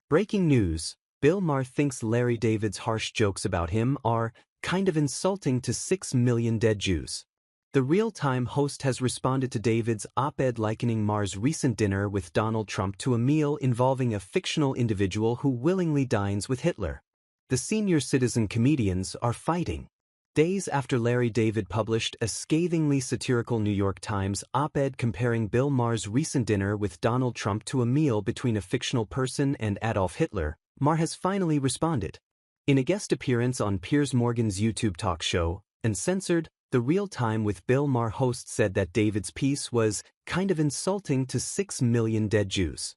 Breaking news: Bill Maher thinks Larry David's harsh jokes about him are kind of insulting to 6 million dead Jews. The Real-Time host has responded to David's op-ed likening Maher's recent dinner with Donald Trump to a meal involving a fictional individual who willingly dines with Hitler. The senior citizen comedians are fighting. Days after Larry David published a scathingly satirical New York Times op-ed comparing Bill Maher's recent dinner with Donald Trump to a meal between a fictional person and Adolf Hitler, Maher has finally responded. In a guest appearance on Piers Morgan's YouTube talk show, Uncensored, the Real-Time with Bill Maher host said that David's piece was kind of insulting to 6 million dead Jews.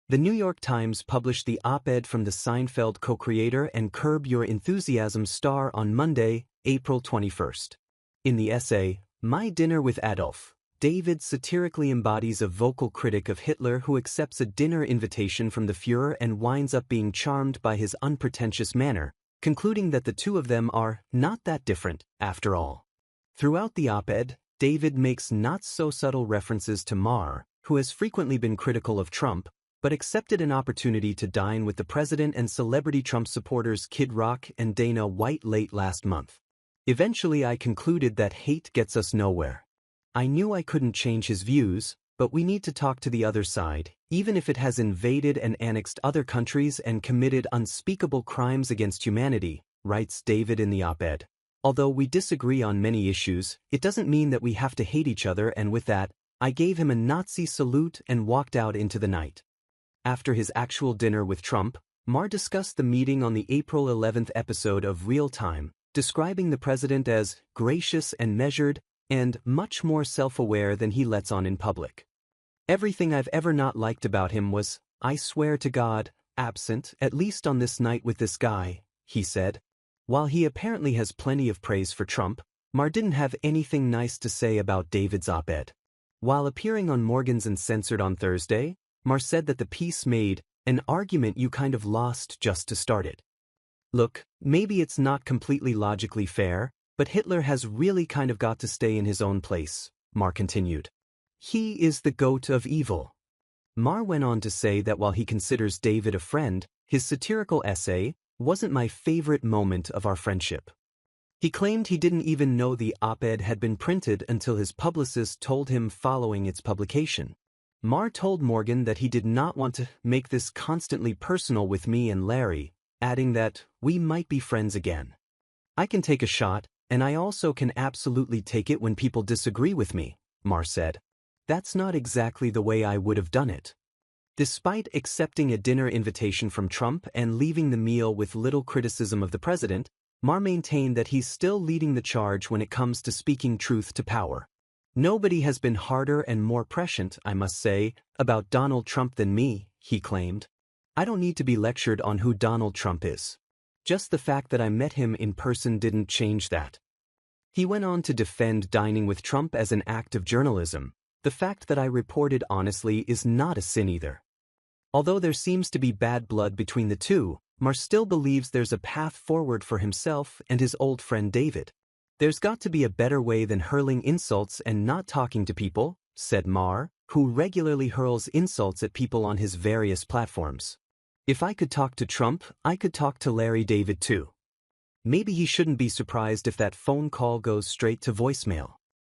The New York Times published the op-ed from the Seinfeld co-creator and Curb Your Enthusiasm star on Monday, April 21st. In the essay, My Dinner with Adolf, David satirically embodies a vocal critic of Hitler who accepts a dinner invitation from the Führer and winds up being charmed by his unpretentious manner, concluding that the two of them are not that different, after all. Throughout the op-ed, David makes not-so-subtle references to Maher, who has frequently been critical of Trump, but accepted an opportunity to dine with the president and celebrity Trump supporters Kid Rock and Dana White late last month. Eventually I concluded that hate gets us nowhere. I knew I couldn't change his views, but we need to talk to the other side, even if it has invaded and annexed other countries and committed unspeakable crimes against humanity, writes David in the op-ed. Although we disagree on many issues, it doesn't mean that we have to hate each other, and with that, I gave him a Nazi salute and walked out into the night. After his actual dinner with Trump, Maher discussed the meeting on the April 11th episode of Real-Time, describing the president as gracious and measured and much more self-aware than he lets on in public. Everything I've ever not liked about him was, I swear to God, absent, at least on this night with this guy, he said. While he apparently has plenty of praise for Trump, Maher didn't have anything nice to say about David's op-ed. While appearing on Morgan's Uncensored on Thursday, Maher said that the piece made an argument you kind of lost just to start it. Look, maybe it's not completely logically fair, but Hitler has really kind of got to stay in his own place, Maher continued. He is the goat of evil. Maher went on to say that while he considers David a friend, his satirical essay wasn't my favorite moment of our friendship. He claimed he didn't even know the op-ed had been printed until his publicist told him following its publication. Maher told Morgan that he did not want to make this constantly personal with me and Larry, adding that we might be friends again. I can take a shot, and I also can absolutely take it when people disagree with me, Maher said. That's not exactly the way I would have done it. Despite accepting a dinner invitation from Trump and leaving the meal with little criticism of the president, Maher maintained that he's still leading the charge when it comes to speaking truth to power. Nobody has been harder and more prescient, I must say, about Donald Trump than me, he claimed. I don't need to be lectured on who Donald Trump is. Just the fact that I met him in person didn't change that. He went on to defend dining with Trump as an act of journalism. The fact that I reported honestly is not a sin either. Although there seems to be bad blood between the two, Maher still believes there's a path forward for himself and his old friend David. There's got to be a better way than hurling insults and not talking to people, said Maher, who regularly hurls insults at people on his various platforms. If I could talk to Trump, I could talk to Larry David too. Maybe he shouldn't be surprised if that phone call goes straight to voicemail.